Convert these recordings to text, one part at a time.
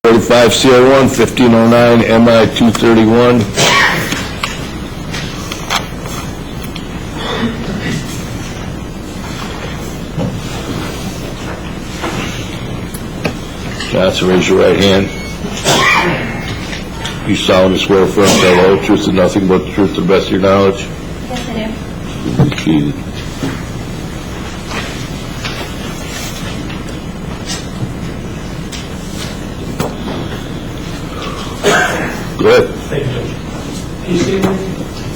45 CR1, 1509, MI 231. Johnson, raise your right hand. You solemnly swear affirm to tell all the truth and nothing but the truth to the best of your knowledge? Yes, I do. Repeated. Go ahead. Thank you, Judge. Can you state your name?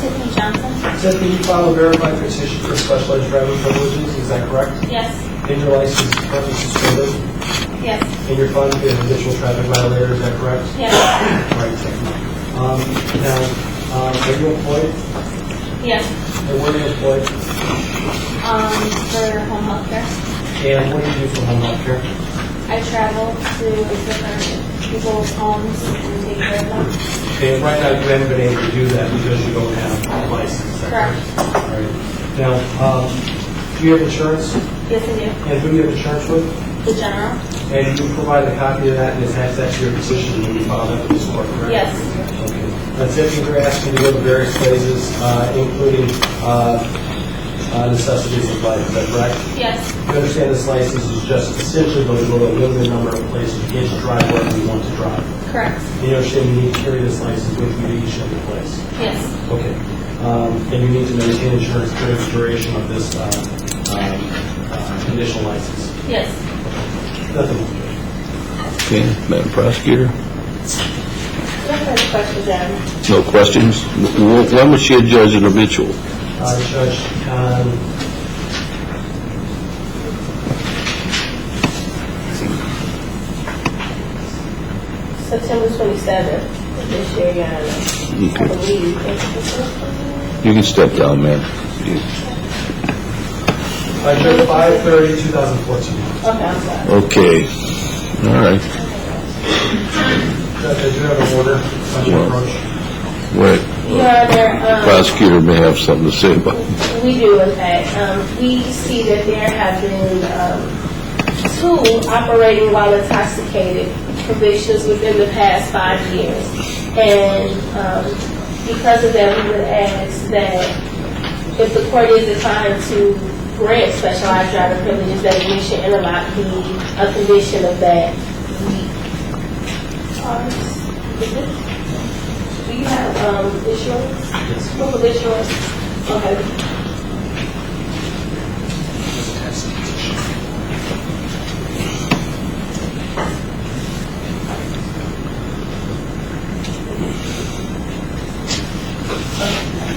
Tiffany Johnson? Tiffany, you filed a verified petition for specialized driving privileges, is that correct? Yes. And your license is currently suspended? Yes. And you're found to be a habitual traffic violator, is that correct? Yes. Right, thank you. Now, are you employed? Yes. And where are you employed? For home health care. And what do you do for home health care? I travel to different people's homes and take care of them. And right now, you haven't been able to do that because you don't have a license, is that Correct. All right. Now, do you have insurance? Yes, I do. And who do you have insurance with? The general? And you provide a copy of that and attach that to your decision when you file that with this court, correct? Yes. Okay. That's it. You're asking to go to various places, including necessities of life. Is that correct? Yes. You understand this license is just essentially going to go to a limited number of places. You can't just drive wherever you want to drive. Correct. And you understand you need to carry this license with you to each other place. Yes. Okay. And you need to maintain insurance during the duration of this conditional license. Yes. Nothing more. Okay, Madam Prosecutor. No further questions, Adam. No questions? When was she a judge and habitual? Judge, September 27th of this year, Your Honor. Okay. I believe. You can step down, ma'am. Judge, 5/30/2014. Okay, I'm sorry. Okay. All right. Judge, I do have an order on your approach. Wait. Your Honor, Prosecutor may have something to say about it. we do, in fact. We see that there have been two operating while intoxicated convictions within the past 5 years. And because of that, we would ask that if the court is inclined to grant specialized driver privileges, that admission interlock be a condition of that. Do you have insurance? Yes. Proof of insurance? Okay.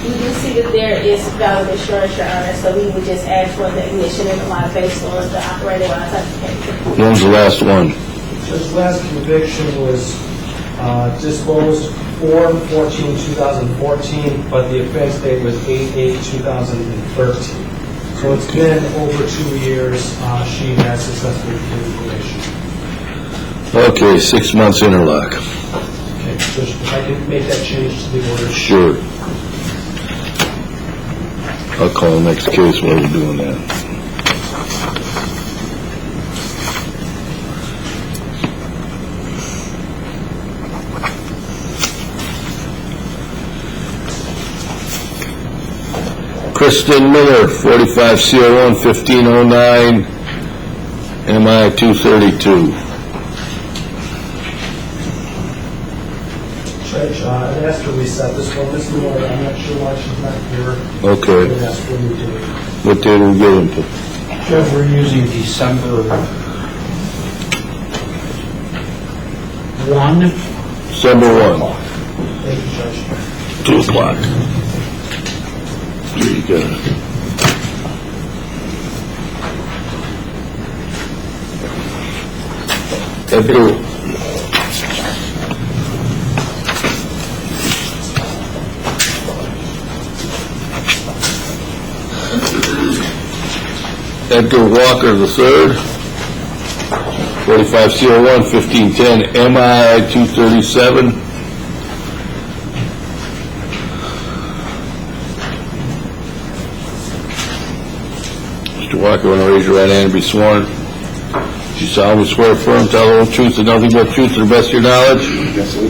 We do see that there is valid insurance, Your Honor, so we would just ask for the ignition and a lot based on the operating while intoxicated. When was the last one? Judge, last conviction was disclosed 4/14/2014, but the offense date was 8/8/2013. So it's been over 2 years. She has successfully completed probation. Okay, 6 months interlock. Okay, Judge, if I can make that change to the order. Sure. I'll call the next case while we're doing that. Kristen Miller, 45 CR1, 1509, MI 232. Judge, I'd ask to reset this one. This one, I'm not sure why she's not here. Okay. I'd ask for you to. What date are we getting to? Judge, we're using December 1. December 1, Thank you, Judge. 2 o'clock. There you go. Edgar Walker III, 45 CR1, 1510, MI 237. Mr. Walker, want to raise your right hand and be sworn? You solemnly swear firm, tell the whole truth and nothing but truth to the best of your knowledge? Yes, sir.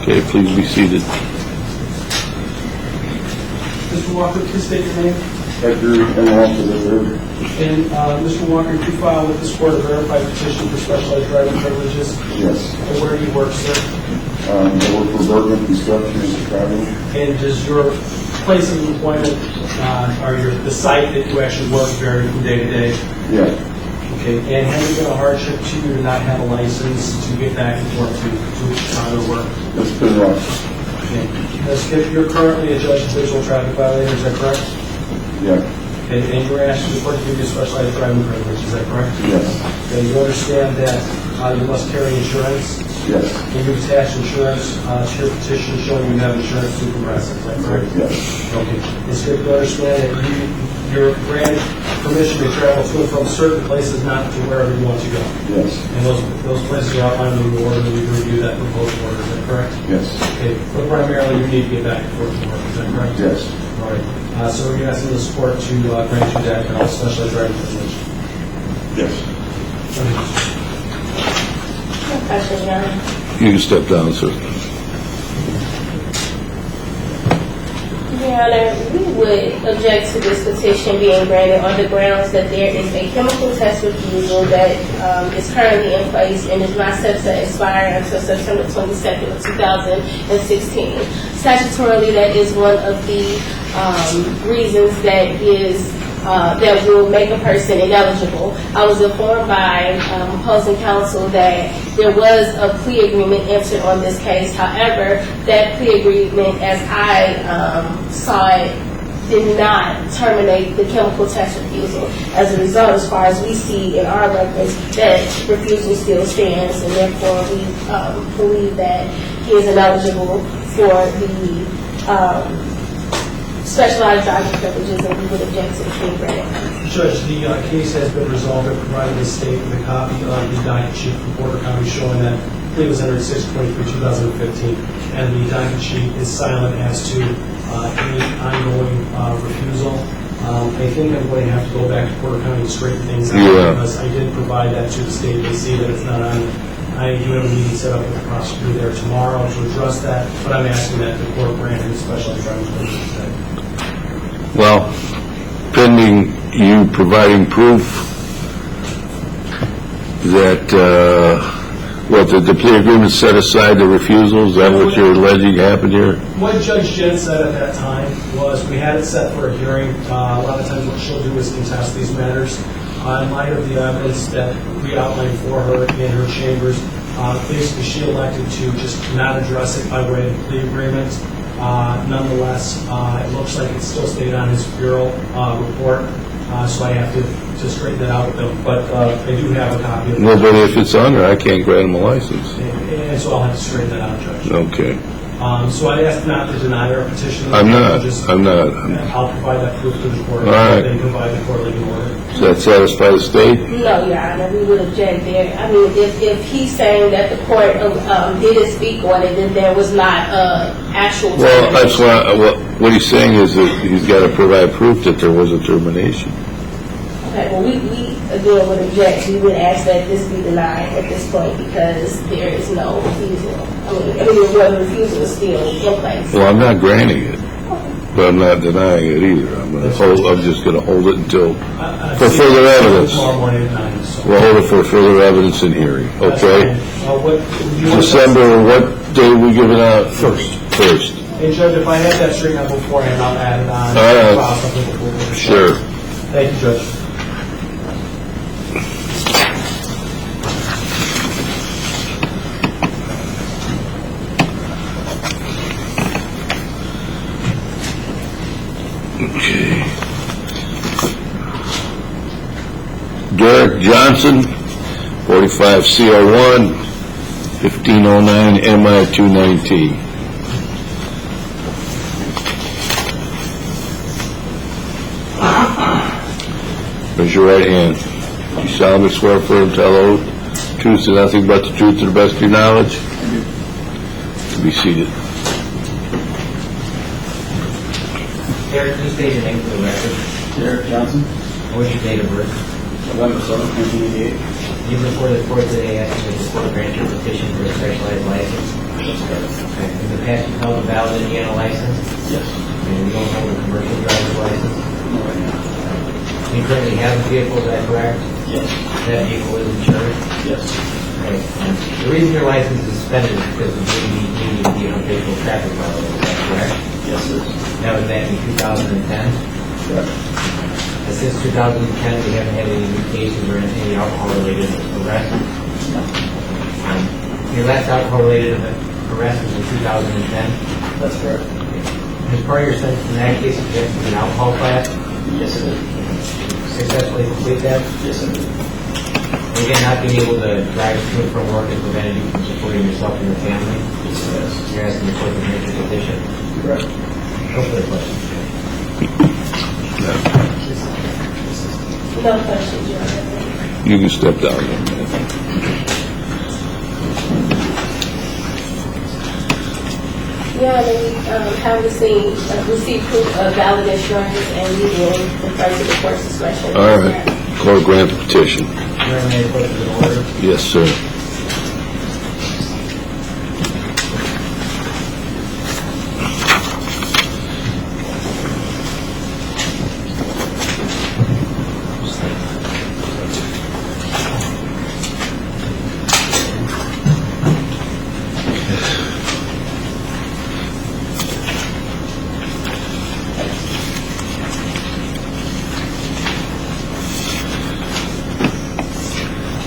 Okay, please be seated. Mr. Walker, please state your name. Edgar M. Walker, And Mr. Walker, did you file with this court a verified petition for specialized driving privileges? yes. And where do you work, sir? I work for Bergman Construction as a traveler. And does your place of employment, or the site that you actually work vary from day to day? Yeah. Okay, and has it been a hardship to you to not have a license to get back and forth to Chicago work? It's been rough. Okay. If you're currently a judge of visual traffic violator, is that correct? Yeah. Okay, and you're asking the court to give you a specialized driving privilege, is that correct? Yes. Okay, you understand that you must carry insurance, Yes. and you attach insurance to your petition showing you have insurance through Progressive, is that correct? Yes. Okay, and so you understand that you're granted permission to travel to and from certain places, not to wherever you want to go. Yes. And those places are outlined in the order, and we review that proposed order, is that correct? Yes. Okay, but primarily you need to get back and forth to work, is that correct? Yes. All right, so we're asking the court to grant you that special driving privilege. Yes. No questions, Your Honor. You can step down, sir. Your Honor, we would object to this petition being granted on the grounds that there is a chemical test refusal that is currently in place and is not set to expire until September 22nd of 2016. Statutorily, that is one of the reasons that will make a person ineligible. I was informed by opposing counsel that there was a plea agreement entered on this case. However, that plea agreement, as I saw it, did not terminate the chemical test refusal. As a result, as far as we see in our records, that refusal still stands, and therefore we believe that he is ineligible for the specialized driving privileges, and we would object to the plea agreement. Judge, the case has been resolved. I provided the state with a copy of the docket sheet from Porter County showing that plea was entered 6/23/2015, and the docket sheet is silent as to any ongoing refusal. I think I'm going to have to go back to Porter County and straighten things out, because I did provide that to the state. They see that it's not on. I do have a meeting set up with the prosecutor there tomorrow to address that, but I'm asking that the court grant him specialized driving privileges today. Well, pending you providing proof that, the plea agreement set aside the refusal, is that what you're alleging happened here? What Judge Jen said at that time was we had it set for a hearing. A lot of times what she'll do is contest these matters. In light of the evidence that we outlined for her in her chambers, basically she elected to just not address it by way of plea agreement. Nonetheless, it looks like it's still stayed on his bureau report, so I have to straighten that out with them. But I do have a copy of it. No, but if it's on there, I can't grant him a license. And so I'll have to straighten that out, Judge. Okay. So I asked not to deny our petition. I'm not. I'll provide that proof to the court. All right. Then provide the court legal order. Does that satisfy the state? No, Your Honor, we would object there. I mean, if he's saying that the court didn't speak on it, then there was not actual Well, that's termination. what he's saying is that he's got to provide proof that there was a termination. Okay, well, we again would object. We would ask that this be denied at this point because there is no refusal. I mean, the refusal is still in place. Well, I'm not granting it, but I'm not denying it either. I'm just going to hold it until, for further evidence. Tomorrow morning at 9. So. We'll hold it for further evidence in hearing, That's okay? fine. December, what day are we giving out? First. Hey, Judge, if I had that straightened out beforehand, I'll add it on. All right. File something before we Sure. Thank you, Judge. Okay. Derek Johnson, 45 CR1, 1509 MI 219. Raise your right hand. You solemnly swear firm to tell the oath, truth and nothing but the truth to the best of your knowledge? Be seated. Derek, please state your name for the record. Derek Johnson, What was your date of birth? November 7th, 1988. You reported the court today asking that the court grant your petition for a specialized license. Okay. In the past, you held a valid Indiana license. Yes. And you don't hold a commercial driver's license. You currently have a vehicle, is that correct? Yes. That vehicle is insured. Yes. Okay. And the reason your license is suspended is because of needing to be an unfaithful traffic violation. Is that correct? Yes, sir. That was back in 2010. Correct. And since 2010, we haven't had any new cases or any alcohol-related arrests. Your last alcohol-related arrest was in 2010. That's correct. As part of your sentence in that case, you had to do an alcohol class. Yes, it is. Successfully complete that. Yes, it is. Again, not being able to drive to and from work has prevented you from supporting yourself and your family. Yes, it is. You're asking the court to grant your petition. Correct. No further questions. No questions, Your Honor. You can step down there, man. Yeah, we have received proof of valid insurance and we will refer to the court's discretion. All right. Court grant the petition. Your Honor, may I put it in order? Yes, sir.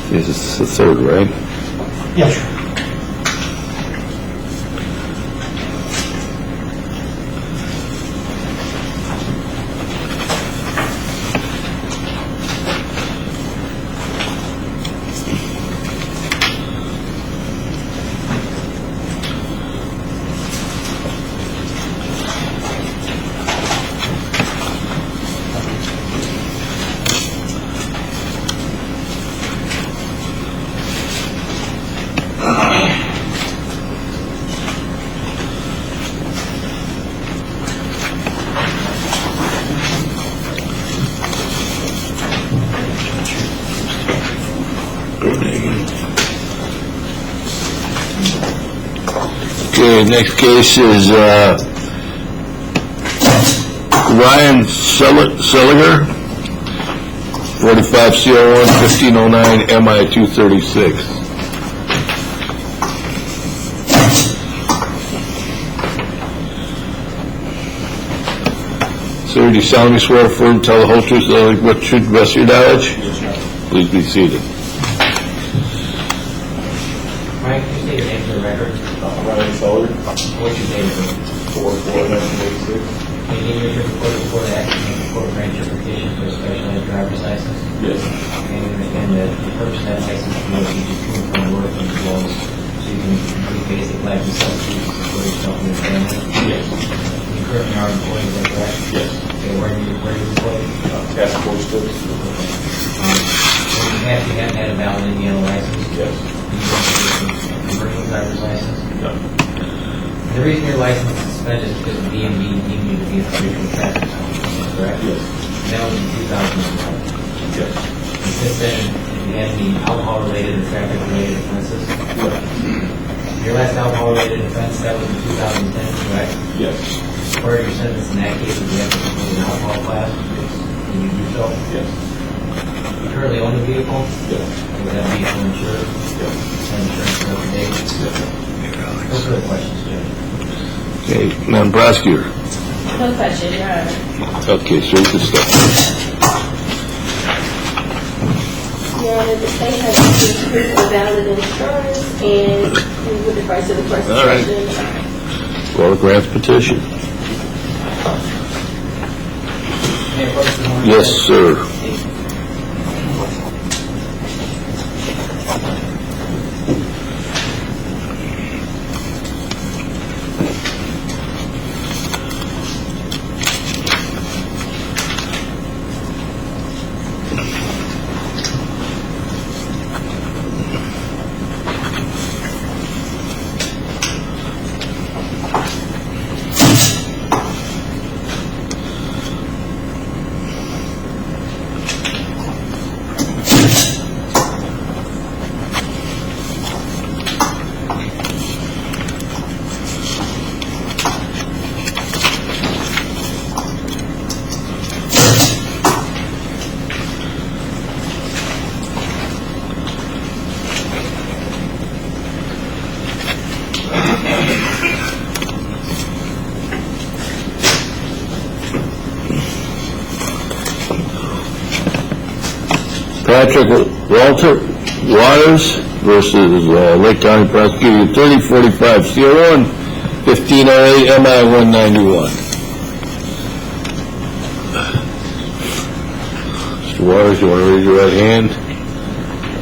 This is the third, right? Yes, sir. Okay, next case is Ryan Selliger, 45 CR1 1509 MI 236. Sir, do you solemnly swear to affirm and tell the whole truth, what should the best of your knowledge? Yes, sir. Please be seated. Mike, can you state your name for the record? Ryan Sullivan, What's your name? 4/4/1986. Can you give your report before the action of the court grant your petition for a specialized driver's license? Yes. And you understand that the purpose of that license is to get you to and from work and as well as so you can complete basic life necessities to support yourself and your family. Yes. You currently are employed, is that correct? Yes. Okay, where are you employed? Task Force 6. In the past, you haven't had a valid Indiana license? Yes. You don't have a commercial driver's license? No. The reason your license is suspended is because the DMV deemed you to be a habitual traffic offender, correct? Yes. That was in 2011. Yes. And since then, have you had any alcohol-related or traffic-related offenses? No. Your last alcohol-related offense, that was in 2010, correct? Yes. Part of your sentence in that case, did you have to complete an alcohol class? Can you do so? Yes. You currently own a vehicle? Yes. Was that vehicle insured? Yes. And insurance for every day? No further questions, Judge. Okay, Madam Prosecutor. No questions, Your Honor. Okay, sir, you can step down. Your Honor, the state has received proof of valid insurance and we would refer to the court's All right. discretion. Court grants petition. May I approach the morning? Yes, sir. Patrick Walter Waters versus Lake County Prosecuting Attorney, 45 CO1, 1508 MI 191. Mr. Waters, you want to raise your right hand?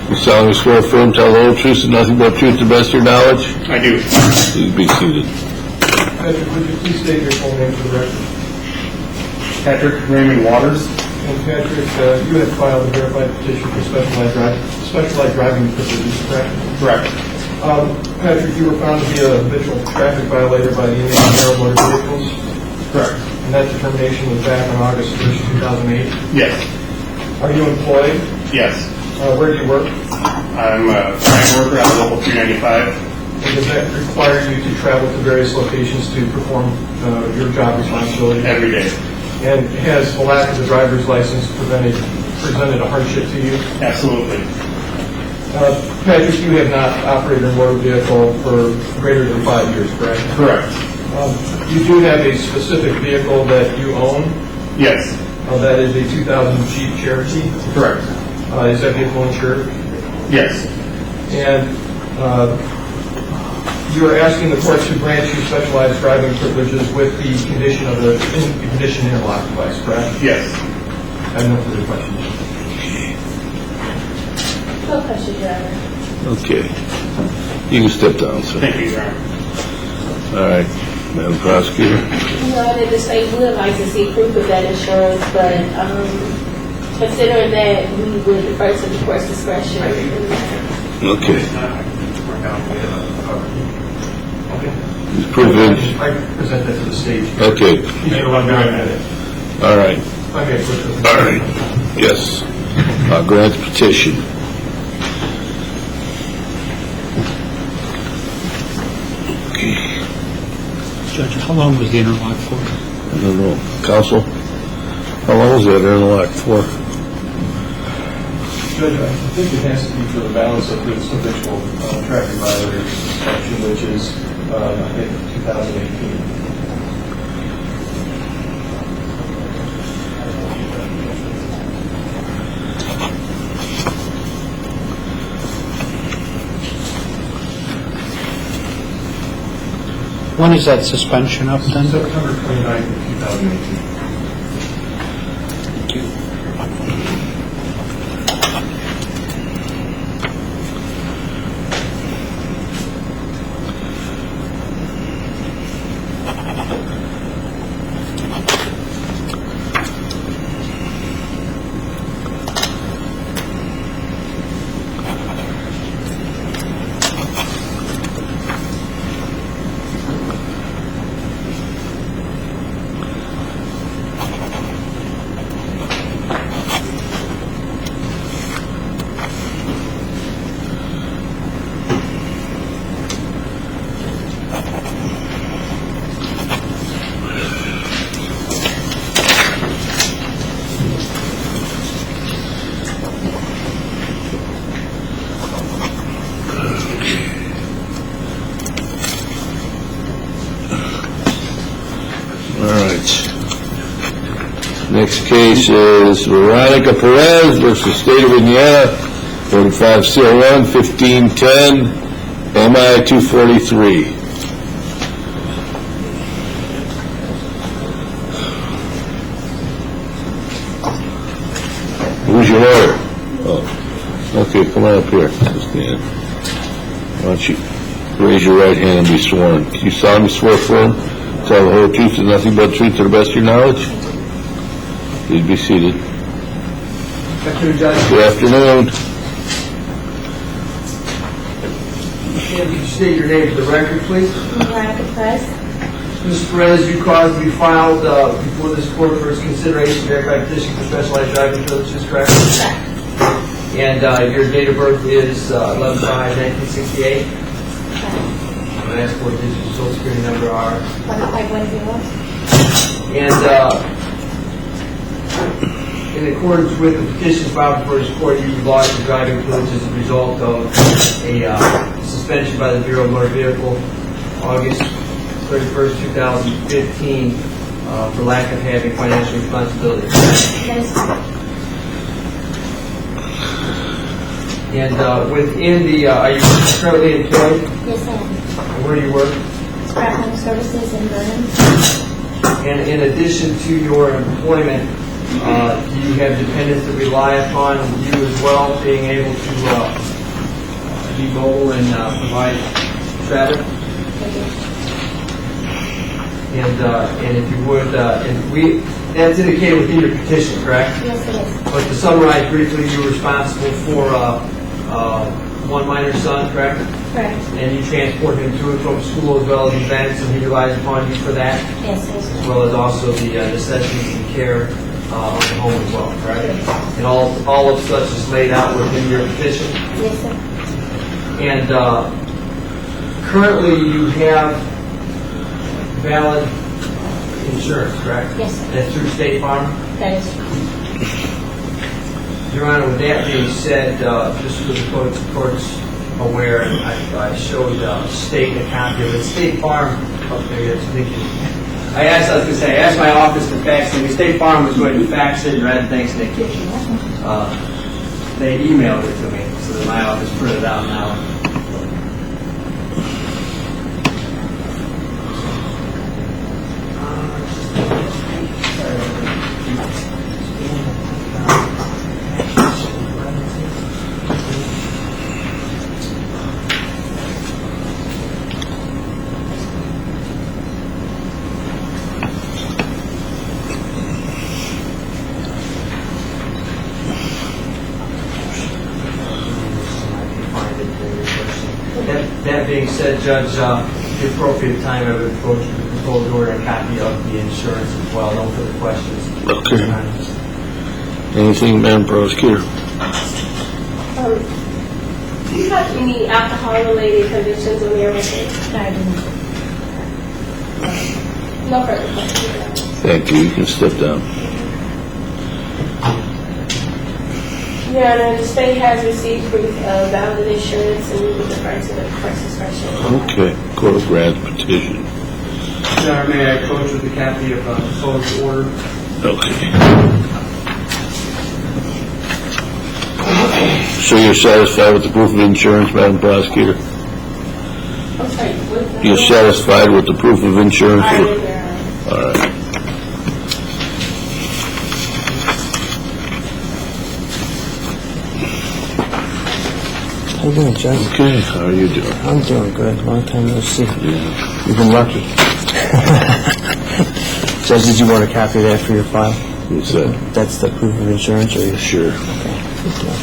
You solemnly swear affirm, tell the whole truth and nothing but truth to the best of your knowledge? I do. Please be seated. Patrick, would you please state your full name for the record? Patrick Raymond Waters. And Patrick, you have filed a verified petition for specialized driving privileges, correct? Correct. Patrick, you were found to be a habitual traffic violator by the Indiana Bureau of Motor Vehicles, Correct. and that determination was back on August 1st, 2008. Yes. Are you employed? Yes. Where do you work? I'm a fire worker at Local 395. And does that require you to travel to various locations to perform your job responsibility? Every day. And has the lack of a driver's license presented a hardship to you? Absolutely. Patrick, you have not operated a motor vehicle for greater than 5 years, correct? Correct. You do have a specific vehicle that you own. Yes. That is a 2000 Jeep Cherokee. Correct. Is that vehicle insured? Yes. And you are asking the court to grant you specialized driving privileges with the condition of the condition interlock device, correct? Yes. I have no further questions. No questions, Your Honor. Okay. You can step down, sir. Thank you, Your Honor. All right, Madam Prosecutor. No, that the state would like to see proof of that insurance, but considering that, we would defer to the court's discretion. Okay. Okay. Privilege. I present that to the state. Okay. You can run down at it. All right. If I may, please. All right. Yes. I'll grant the petition. Okay. Judge, how long was the interlock for? I don't know. Counsel? How long was that interlock for? Judge, I think it has to be for the balance of this habitual traffic violation suspension, which is, I think, 2018. When is that suspension up then? September 29th, 2018. Next case is Veronica Perez versus State of Indiana, 45 CO1, 1510, MI 243. Who's your lawyer? Oh, okay, come on up here. Stand. Why don't you raise your right hand and be sworn? Do you solemnly swear affirm, tell the whole truth and nothing but the truth to the best of your knowledge? Please be seated. Afternoon, Judge. Good afternoon. Can you state your name for the record, please? Veronica Perez. Ms. Perez, you caused to be filed before this court for its consideration of verified petition for specialized driving privileges, correct? Correct. And your date of birth is 11/5/1968. The last four digits of social security number are. 1510. And in accordance with the petition filed before this court, you lost your driving privileges as a result of a suspension by the Bureau of Motor Vehicle August 31st, 2015 for lack of having financial responsibility. That is correct. And within the, are you currently employed? Yes, I am. Where do you work? Scrap Home Services in Burnham. And in addition to your employment, do you have dependents that rely upon you as well, being able to be mobile and provide traffic? And if you would, that's indicated within your petition, correct? Yes, it is. But to summarize briefly, you're responsible for one minor son, correct? Correct. And you transport him to and from school as well as events, and he relies upon you for that, Yes, it is. as well as also the necessities and care of the home as well, correct? Yes. And all of such is laid out within your petition. Yes, sir. And currently you have valid insurance, correct? Yes, sir. That's through State Farm? That is true. Your Honor, with that being said, just so the court's aware, I showed State a copy of it. State Farm, okay, that's thinking. I asked my office to fax it. State Farm was going to fax it rather than thanks to Nick. They emailed it to me, so that my office printed it out now. That being said, Judge, the appropriate time I would approach the proposed order and copy of the insurance as well. No further questions. Okay. Anything, Madam Prosecutor? Do you have any alcohol-related conditions on your record? I do not. No further questions. Thank you. You can step down. Your Honor, the state has received proof of valid insurance and we will defer to the court's discretion. Okay. Court grants petition. Your Honor, may I approach with a copy of the proposed order? Okay. So you're satisfied with the proof of insurance, Madam Prosecutor? I'm sorry, what is that? You're satisfied with the proof of insurance? I am, Your Honor. All right. How you doing, Judge? Okay. How are you doing? I'm doing good. Long time no see. Yeah. You've been lucky. Judge, did you want a copy of that for your file? What's that? That's the proof of insurance, or you? Sure. Good deal.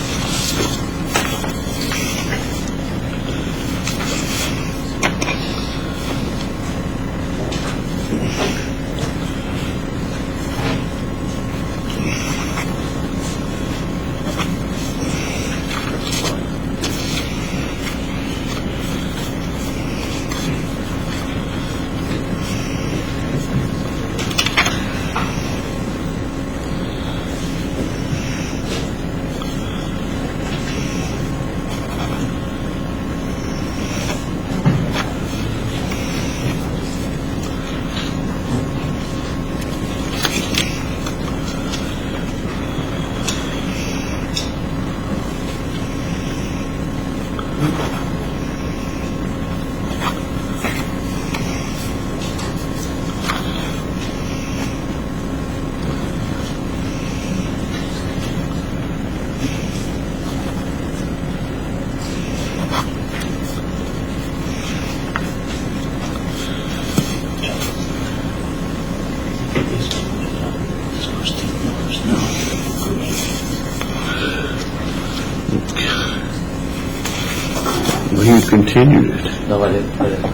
Well, you continued it. No, I didn't put it in the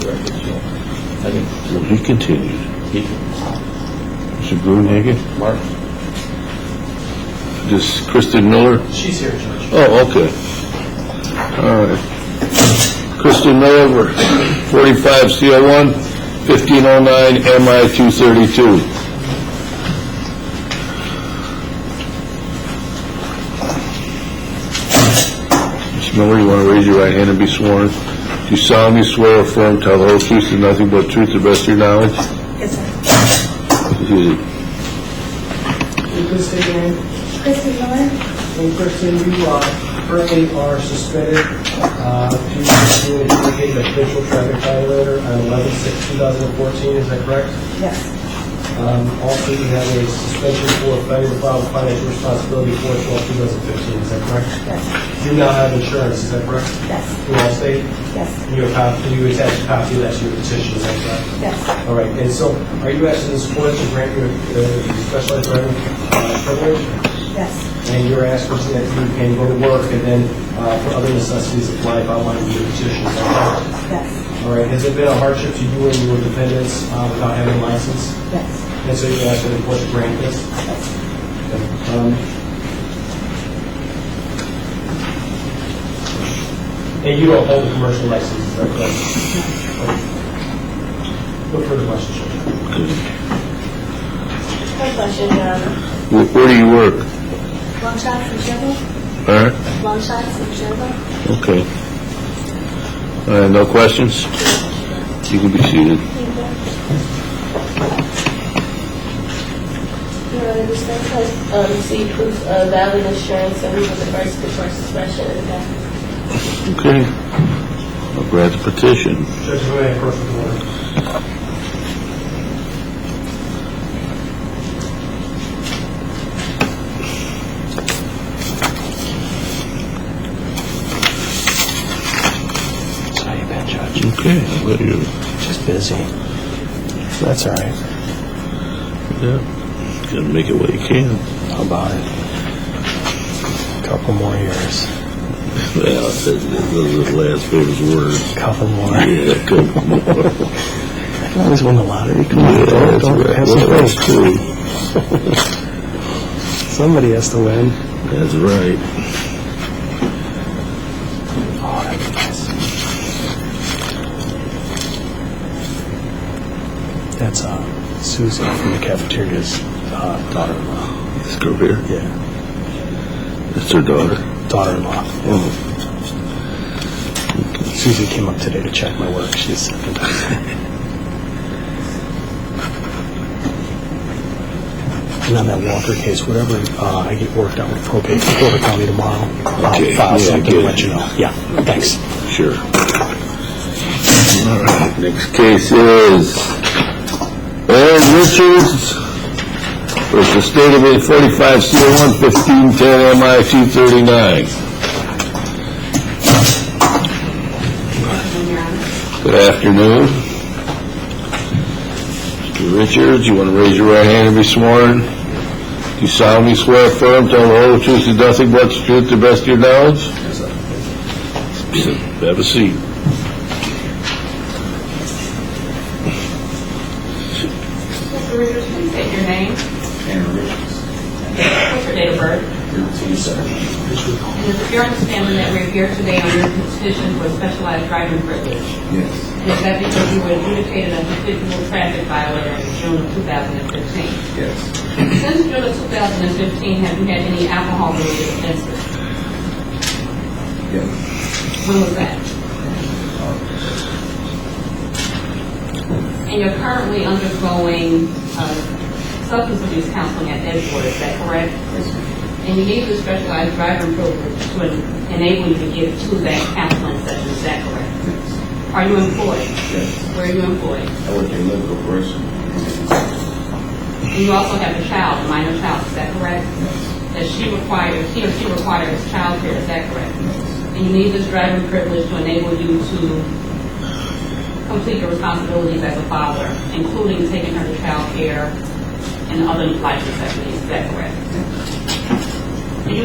records yet. I didn't. Well, he continued. He, Mr. Gruenhagen? Mark? This Kristen Miller? She's here, Judge. Oh, okay. All right. Kristen Miller, 45 CO1, 1509 MI 232. Ms. Miller, you want to raise your right hand and be sworn? Do you solemnly swear or affirm to tell the whole truth and nothing but the truth to the best of your knowledge? Yes, sir. Is it Please state your name. Kristen Miller. And Kristen, you currently are suspended due to indicating a potential traffic violator on 11/6/2014, is that correct? Yes. Also, you have a suspension for failure to file financial responsibility for 12/2015, is that correct? Yes. You now have insurance, is that correct? Yes. Through Allstate? Yes. And you attach a copy of that to your petition, is that correct? Yes. All right, and so are you asking this court to grant you a specialized driving privilege? Yes. And you're asking that you can go to work and then for other necessities of life outlined in your petition, is that correct? Yes. All right, has it been a hardship to you and your dependents without having a license? Yes. And so you're asking the court to grant this? Yes. Okay. And you don't hold a commercial license, is that correct? Okay. What further questions, Judge? One question, Your Honor. Where do you work? Long shots and shovel? All right, Long shots and shovel? okay. No questions? You can be seated. Your Honor, this man has received proof of valid insurance and we was adverse before suspension of the back. Okay. I'll grant the petition. Judge, go ahead, first with the order. How you been, Judge? Okay, I'll let you. Just busy. That's all right. Yeah. Gotta make it what you can. How about it? Couple more years. Well, those are the last famous words. Couple more. Yeah, a couple more. I can always win the lottery. Come on, That's don't right. have some Well, that's faith. true. Somebody has to win. That's right. Oh, that'd be nice. That's Susie from the cafeteria's daughter-in-law. This girl here? Yeah, That's her daughter. daughter-in-law. Oh. Susie came up today to check my work. She's and on that Walker case, whatever I get worked out with probate in Porter County tomorrow, Okay, I'll file yeah, something good. to let you know. Yeah, thanks. Sure. All right, next case is Aaron Richards versus State of Maine 45 CO1 1510 MI 239. Good afternoon. Mr. Richards, you want to raise your right hand and be sworn? You solemnly swear affirm, tell the whole truth and nothing but the truth to the best of your knowledge? Have a seat. Mr. Richards, please state your name. Aaron Richards, What's your date of birth? 13/7. And is it your understanding that we're here today on your petition for specialized driving privilege? Yes, And is that because you were adjudicated a habitual traffic violator in June of 2015? yes, Since June of 2015, have you had any alcohol-related offenses? yes. When was that? And you're currently undergoing substance abuse counseling at Edgewater, is that correct? Yes, ma'am. And you need the specialized driving privilege to enable you to get to that counseling session, is that correct? Yes, Are you employed? yes. Where are you employed? I work in LakeCo Corporation. And you also have a child, a minor child, is that correct? That he or she requires child care, is that correct? And you need this driving privilege to enable you to complete your responsibilities as a father, including taking her to child care and other life necessities, is that correct? Do you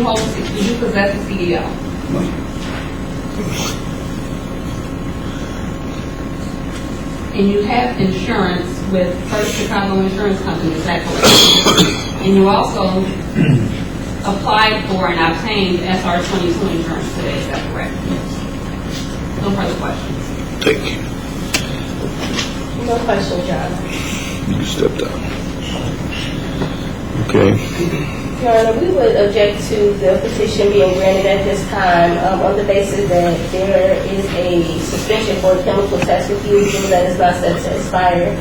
possess a CDL? No, And you have insurance with First Chicago Insurance Company, is that correct? And you also applied for and obtained SR22 insurance today, is that correct? No further questions. Thank you. No questions, Your Honor. You can step down. Okay. Your Honor, we would object to the petition being granted at this time on the basis that there is a suspension for a chemical test refusal that is not set to expire.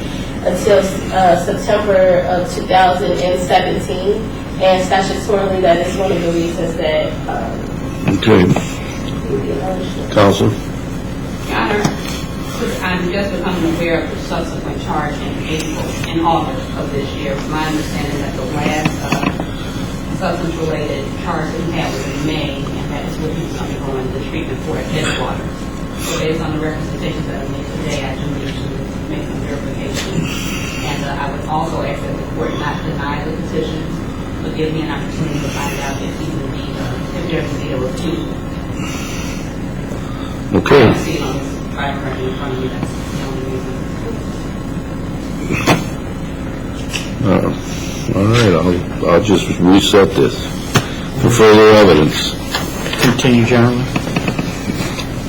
until September of 2017, and statutorily that is one of the reasons that Okay. would be eligible. Counsel? Your Honor, I'm just becoming aware of the subsequent charge in August of this year. It's my understanding that the last substance-related charge that he had was in May, and that is what he was undergoing the treatment for at Headwaters. So based on the representations that I made today, I do need to make some verification. And I would also ask that the court not deny the petition, but give me an opportunity to find out if he would be, if there's indeed a refusal. I Okay. don't see it on this prior record in front of me, that's the only reason. All right, I'll just reset this for further evidence. Continue, gentlemen.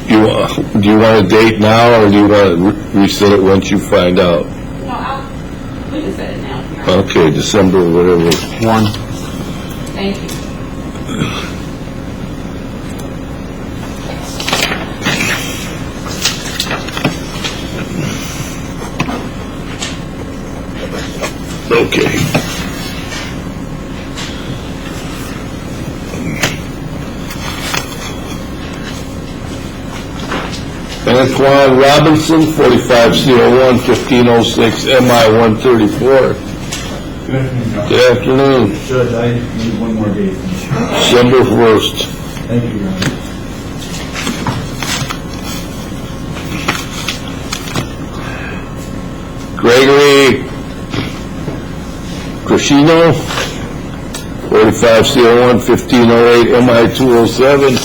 Do you want a date now, or do you want to reset it once you find out? No, we can set it now. Your Honor. Okay, December, whatever. 1. Thank you. Okay. Antoine Robinson, 45C01, 1506, MI 134. Good afternoon, Your Honor. Good afternoon. Judge, I need one more date. December 1st. Thank you, Your Honor. Gregory Crescino, 45C01, 1508, MI 207.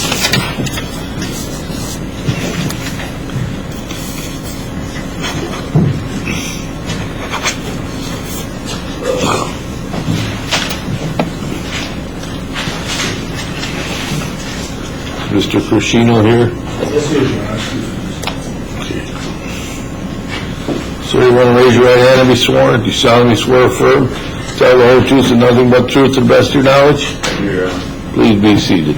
Mr. Crescino here. Yes, Your Honor. So you want to raise your right hand and be sworn? Do you solemnly swear or affirm? Tell the whole truth and nothing but the truth to the best of your knowledge? Your Honor. Please be seated.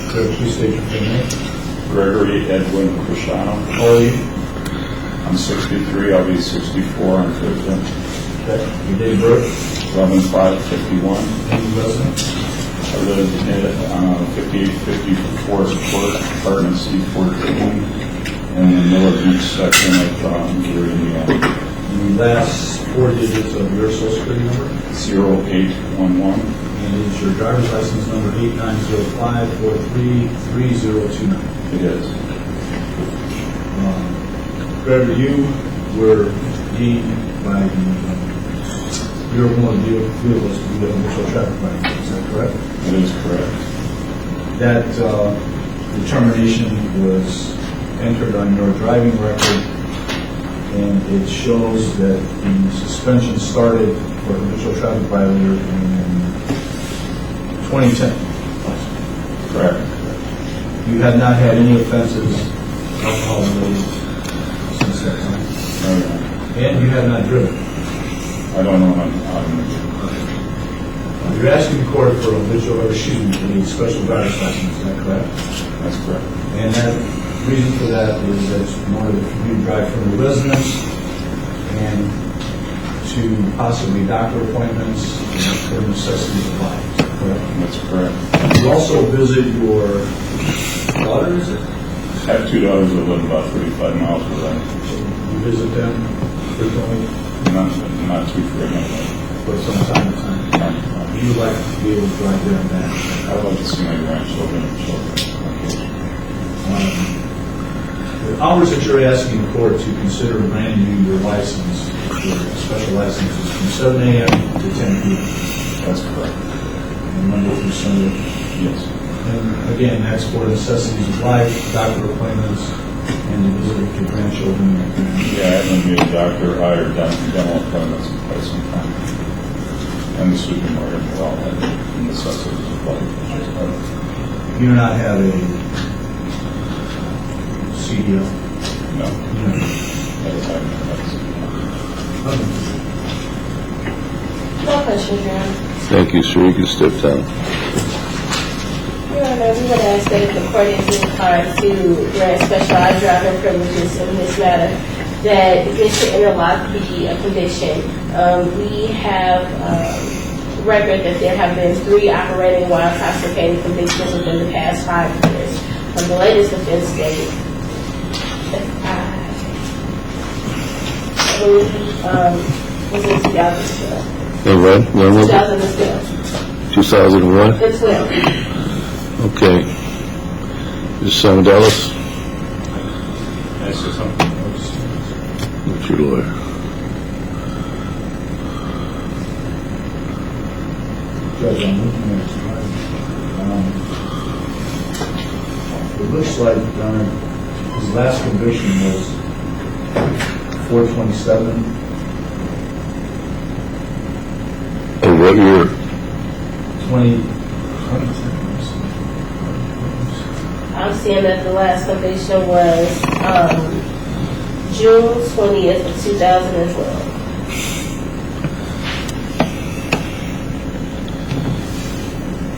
Could you please state your full name? Gregory Edwin Crescano. How old are you? I'm 63. I'll be 64 on Thursday. Okay. Your date of birth? 11/5/51. Any resident? I live at 5850 Forest Court, apartment C14, in the Miller Beach section of Missouri, Indiana. The last 4 digits of your social security number? 0811. And is your driver's license number 8905433029? It is. Gregory, you were deemed by the Bureau of Motor Vehicles to be the initial traffic violation. Is that correct? It is correct. That determination was entered on your driving record, and it shows that the suspension started for initial traffic violator in 2010. Correct. You had not had any offenses, alcohol related, since that time? No, no. And you had not driven? I don't know. You're asking the court for a special driver's license, is that correct? That's correct. And that reason for that is that you wanted to drive from the residence and to possibly doctor appointments for necessities of life, is that correct? That's correct. You also visit your daughter, is it? I have 2 daughters that live about 35 miles away. You visit them frequently? Not too frequently. But from time to time? You would like to be able to drive there and back? I would like to see my grandchildren and children. The hours that you're asking the court to consider granting you your license, your special license, is from 7 a.m. to 10 p.m. That's correct. And Monday through Sunday? Yes. And again, that's for necessities of life, doctor appointments, and the visit with your grandchildren. Yeah, I haven't been a doctor or dental appointments in quite some time. And the supermarket for all that necessities of life. You do not have a CDL? No. No questions, Your Honor. Thank you, sir. You can step down. Your Honor, we would ask that if the court is inclined to grant specialized driving privileges in this matter, that Mr. Interlock be a conviction. We have record that there have been 3 operating while intoxicated convictions within the past 5 years. The latest offense date, I believe, was in 2012. And when was it? 2012. 2001? It's 12. Okay. Ms. Samudelis? That's just something. What's your lawyer? Judge, I'm looking at it. It looks like his last conviction was 4/27. Oh, what year? 20. I'm seeing that the last conviction was June 20th of 2012.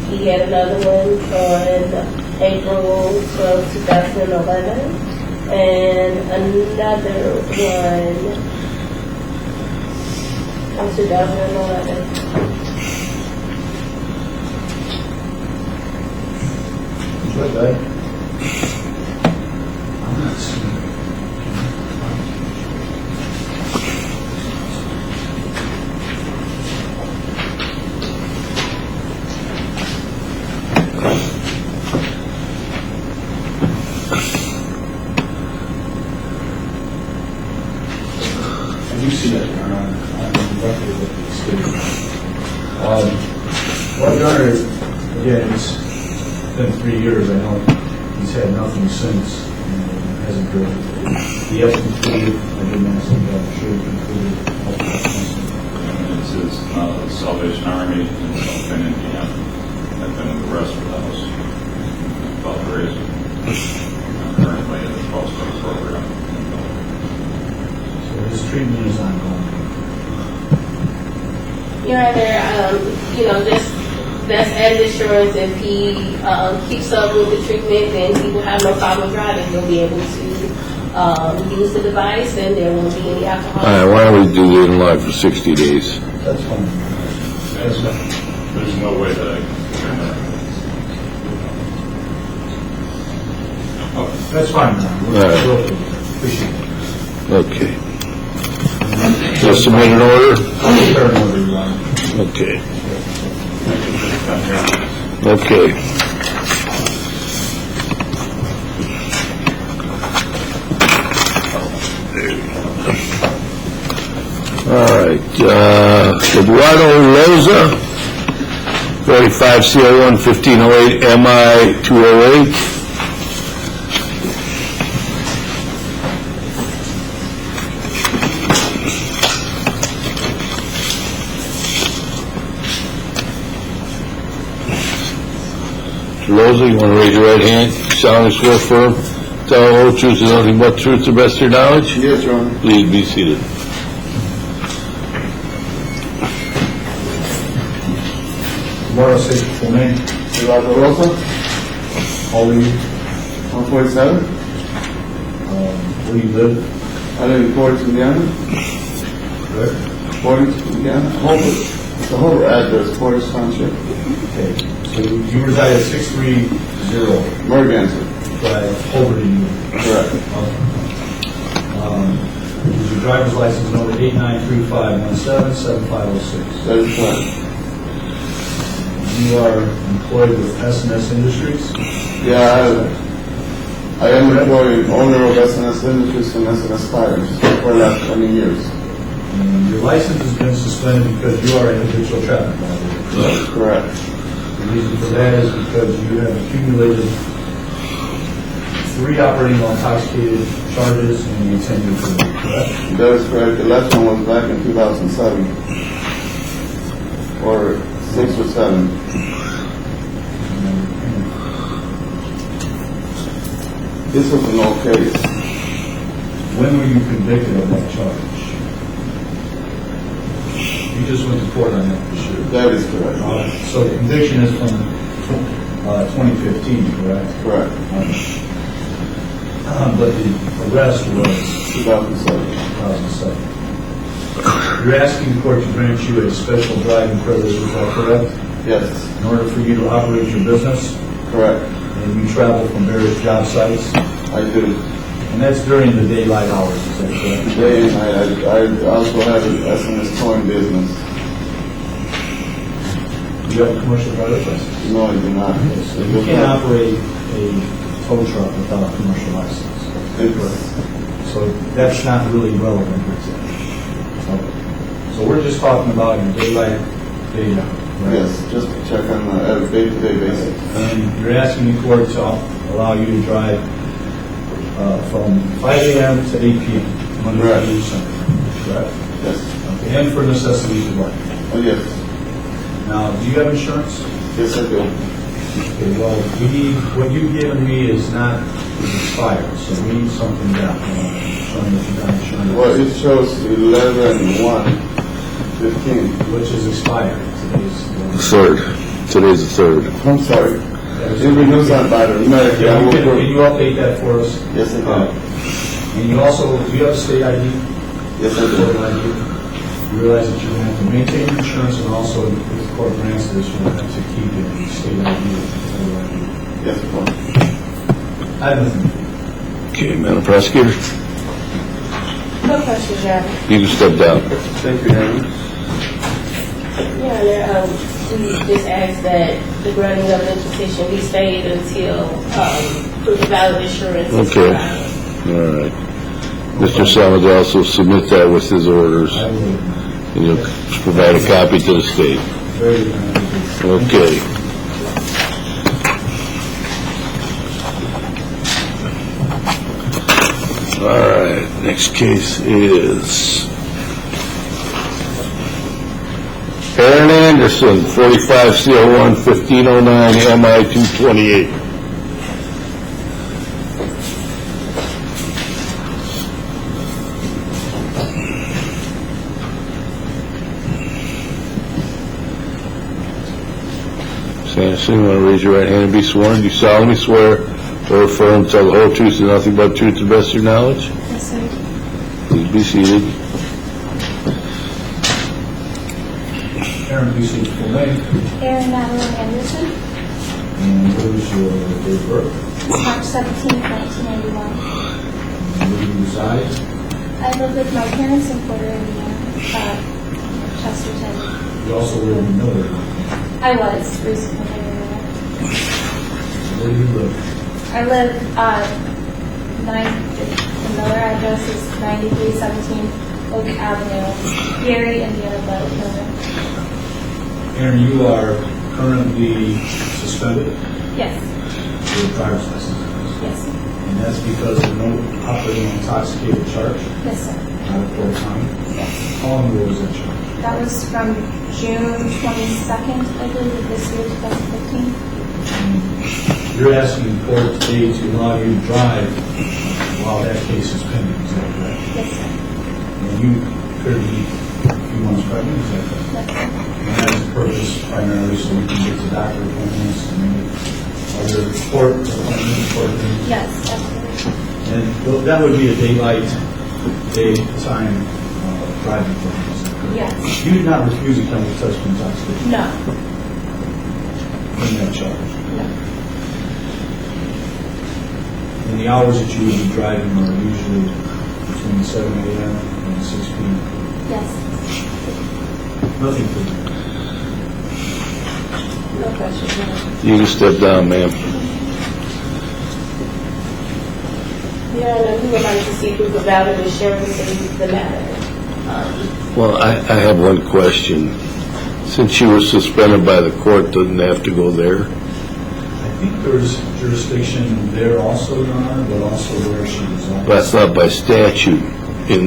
He had another one on April 12, 2011, and another one in 2011. Judge, I'm not seeing it. I do see that, Your Honor, on the record with the state. Well, Your Honor, again, it's been 3 years. I know he's had nothing since, and hasn't heard. He has concluded, I didn't ask him, but I'm sure he concluded. This is Salvation Army in South Bend, Indiana. I've been in the Rescue House in Valparaiso. I'm currently in the post-op program. So his treatment is ongoing. Your Honor, that's added assurance. If he keeps up with the treatment, then he will have no problem driving. He'll be able to use the device, and there won't be any alcohol. All right, why don't we do it in live for 60 days? That's fine. There's no way that I can figure that out. That's fine, Your Honor. All right. We'll appreciate it. Okay. Just submit an order? Fair enough, Your Honor. Okay. Okay. All right. Eduardo Loza, 45 CR1 1508 MI 208. Loza, you want to raise your right hand? Solemnly swear firm. Tell the whole truth and nothing but truth to the best of your knowledge? Yes, Your Honor. Please be seated. Tomorrow, state your full name. Eduardo Rosa, How old are you? 147. Where do you live? I live in Portage, Indiana. Correct? Portage, Indiana. It's the whole address, Portage Township. Okay. So you reside at 630 Merganser. Drive, Holbert, New York. Correct. Is your driver's license number 8935177506? That is correct. You are employed with S&S Industries? Yeah, I am employed owner of S&S Industries and S&S Tires for the last 20 years. And your license has been suspended because you are an habitual traffic violator. That is correct. The reason for that is because you have accumulated 3 operating while intoxicated charges and you intend to criminal, correct? That is correct. The last one was back in 2007. Or 6 or 7. This was an old case. When were you convicted of that charge? You just went to court on that for sure. That is correct. So the conviction is from 2015, correct? Correct. But the arrest was 2007. 2007. You're asking the court to grant you a special driving privilege, is that correct? Yes. In order for you to operate your business, Correct. and you travel from various job sites, I do. and that's during the daylight hours, is that correct? Day and night. I also have an SMS towing business. Do you have a commercial driver's license? No, I do not. So you can't operate a tow truck without a commercial license. So that's not really relevant. So we're just talking about your daylight data, right? Yes, just to check on a day-to-day basis. And you're asking the court to allow you to drive from 5 a.m. to 8 p.m. Monday Correct. through Sunday, correct? Yes. Okay, and for necessities of work. Oh, yes. Now, do you have insurance? Yes, I do. Okay, well, we need, what you've given me is not expired, so we need something down, showing that you got insurance. Well, it shows 11/1/15. Which is expired, Third. Today's the third. I'm sorry. It renews on by the American. Can you update that for us? Yes, I do. And you also, do you have a state ID? Yes, I do. Court ID? You realize that you're going to have to maintain insurance, and also, if the court grants this, you're going to have to keep it in state ID. Yes, of course. I have nothing. Okay, Madam Prosecutor, No questions, Your Honor. you can step down. Thank you, Henry. Your Honor, we just ask that the granting of the petition be stayed until proof of valid insurance is Okay. provided. All right. Mr. Summers also submit that with his orders, I will, and you'll provide a copy to the state. very good. Okay. All right, next case is Aaron Anderson, 45 CL1 1509 MI 228. Anderson, you want to raise your right hand and be sworn? Do you solemnly swear or affirm to tell the whole truth and nothing but the truth to the best of your knowledge? Yes, sir. Please be seated. Aaron, please state your full name, Erin Madeline Anderson, and what is your date of birth, March 17, 1991. and where do you reside? I live with my parents in Porter, Indiana, Chesterton. You also live in Miller. I was recently there. Where do you live? I live, the Miller address is 9317 Oak Avenue, Gary, Indiana, Miller. Aaron, you are currently suspended Yes, for your driver's license. yes, And that's because of no operating intoxicated charge yes, sir. out of Port County. Yes. How long ago was that charge? That was from June 22nd, I believe, of this year, 2015. You're asking the court today to allow you to drive while that case is pending, is that correct? Yes, sir. And you could be a few months pregnant, is that correct? Yes, sir. And that is the purpose primarily so we can get to doctor appointments and maybe other court appointments, court things. Yes, absolutely. And that would be a daytime driving program, is that correct? Yes. You did not refuse a chemical test for intoxication No, in that charge. no. And the hours that you would be driving are usually between 7 a.m. and 6 p.m. Yes. Nothing for you. No questions, Your Honor. You can step down, ma'am. Your Honor, we would like to see proof of valid insurance in the matter. Well, I have one question. Since you were suspended by the court, doesn't it have to go there? I think there's jurisdiction there also, Your Honor, but also where she resides. That's not by statute. If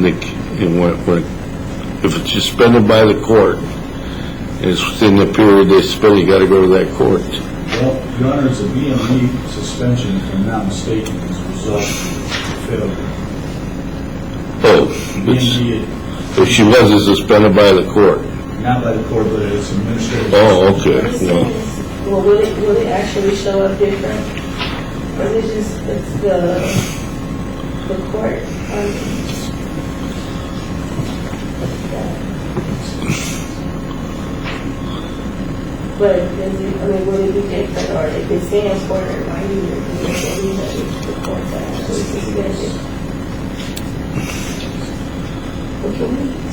it's suspended by the court, and it's within the period they suspend, you got to go to that court. Well, Your Honor, it's a BME suspension, if I'm not mistaken, as a result of failure. Oh, BME, if she wasn't suspended by the court. not by the court, but it's administrative. Oh, okay. Well, Well, will it actually show up different? Or is it just, it's the court? But is it, I mean, will it be different, or if it stands for it, why you the court that actually suspended?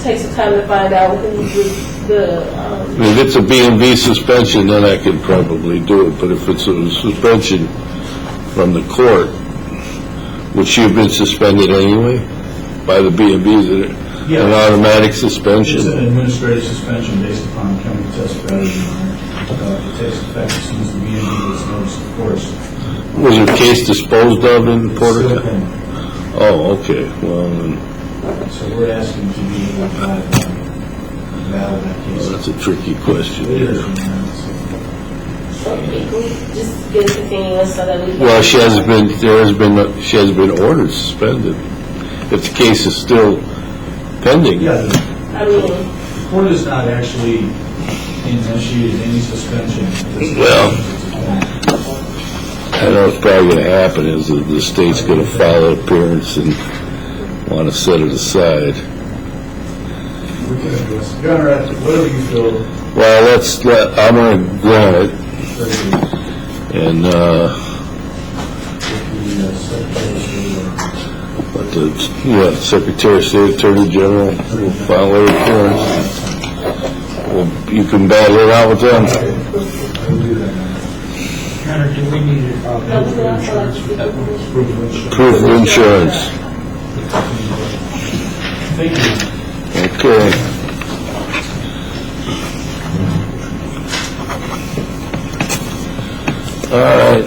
Take some time to find out who's If it's a B&B suspension, then I could probably do it, but if it's a suspension from the court, would she have been suspended anyway by the B&B? Is it an automatic suspension? It's an administrative suspension based upon county test value. It takes effect as soon as the B&B gets noticed, of course. Was her case disposed of in Puerto Rico? Oh, okay. Well, then. So we're asking to be able to battle that case. Well, that's a tricky question. It is. just get a continuous so that we can... Well, she hasn't been ordered suspended. If the case is still pending. Yeah, I mean... the court is not actually initiated any suspension. Well, I know what's probably going to happen is that the state's going to file an appearance and want to set it aside. Your Honor, whatever you feel. Well, I'm going to grant it. And, but the Secretary of State, Attorney General will file their appearance. Well, you can battle it out with them. Hunter, do we need Proof of insurance. Thank you. Okay. All right.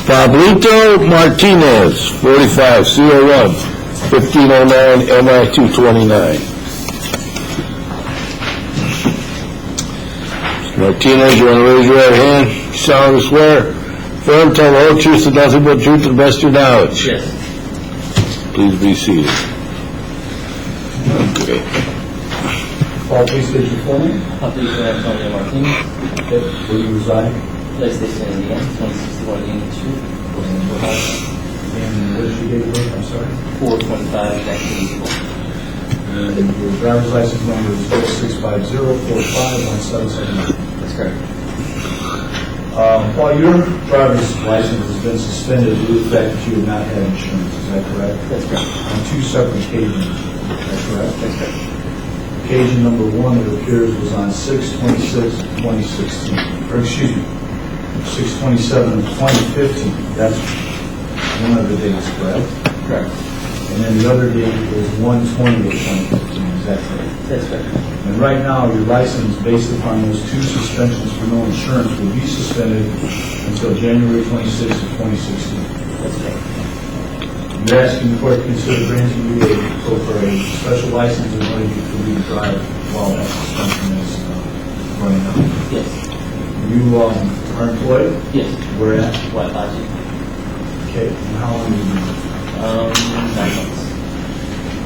Pablito Martinez, 45, CO1, 1509 MI 229. Martinez, you want to raise your right hand? You solemnly swear. Firm, tell the whole truth and nothing but truth to the best of your knowledge. Yes. Please be seated. Okay. Paul, please state your full name. Pablito Antonio Martinez, Where you reside. PlayStation Indiana, 2061 Union Street, Ohio. And what is your date of birth? I'm sorry. 425 1984. And your driver's license number is 0650451779. That's correct. Paul, your driver's license has been suspended due to the fact that you have not had insurance. Is that correct? That's correct. On two separate occasions. Is that correct? That's correct. Occasion number one, it appears, was on 6/26/2016. Or excuse me, 6/27/2015. That's one of the dates, correct? Correct. And then the other date was 1/20/2015. Is that correct? That's correct. And right now, your license, based upon those two suspensions for no insurance, will be suspended until January 26th of 2016. That's correct. You're asking the court to consider granting you a special license in order for you to drive while that suspension is running out. Yes. You are employed? Yes. Where at? What, Logic? Okay, and how long have you been? 9 months.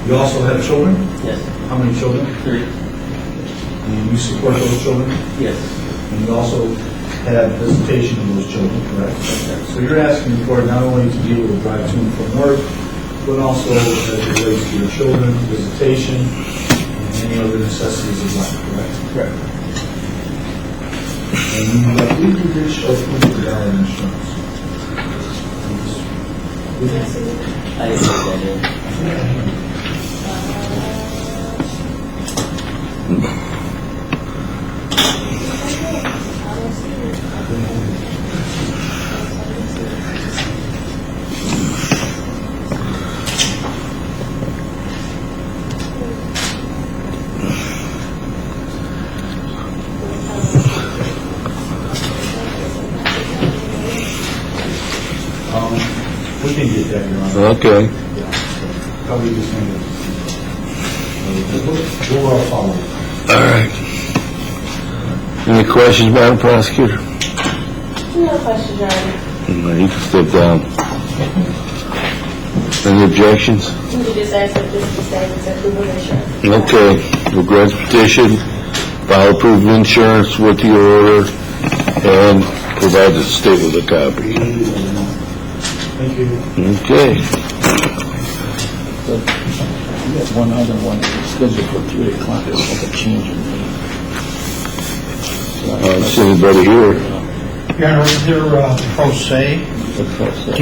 You also have children? Yes. How many children? 3. And you support those children? Yes. And you also have visitation of those children, correct? So you're asking the court not only to be able to drive to and from work, but also as it relates to your children, visitation, and any other necessities of life, correct? Correct. And you believe you did show proof of valid insurance? I didn't say that in. We can get that, Your Honor. Okay. Probably just need to. We'll follow. All right. Any questions, Madam Prosecutor? No questions, Your Honor. You can step down. Any objections? We would just ask that this be stated as approval of insurance. Okay, we'll grant the petition, file proof of insurance with your order, and provide the state with a copy. Thank you. Okay. We got one other one scheduled for 3 o'clock. It's like a change in me. Is anybody here? Your Honor, is there pro se? Do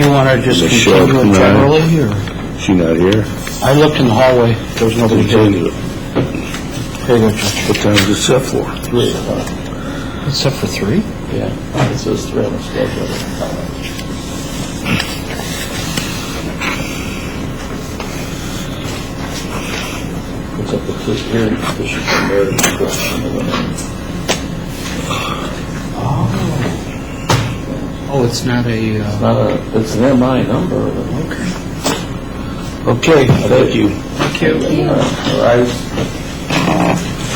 you want to just Michelle, continue it generally, or? She not here? I looked in the hallway. There was nobody here. Very good, Judge. What time is it set for? 3 o'clock. It's set for 3? Yeah. It says 3 on the schedule. What's up with this hearing petition for marriage correction of women? Oh, it's not a... It's an MI number. Okay. Okay, thank you. Thank you. All right.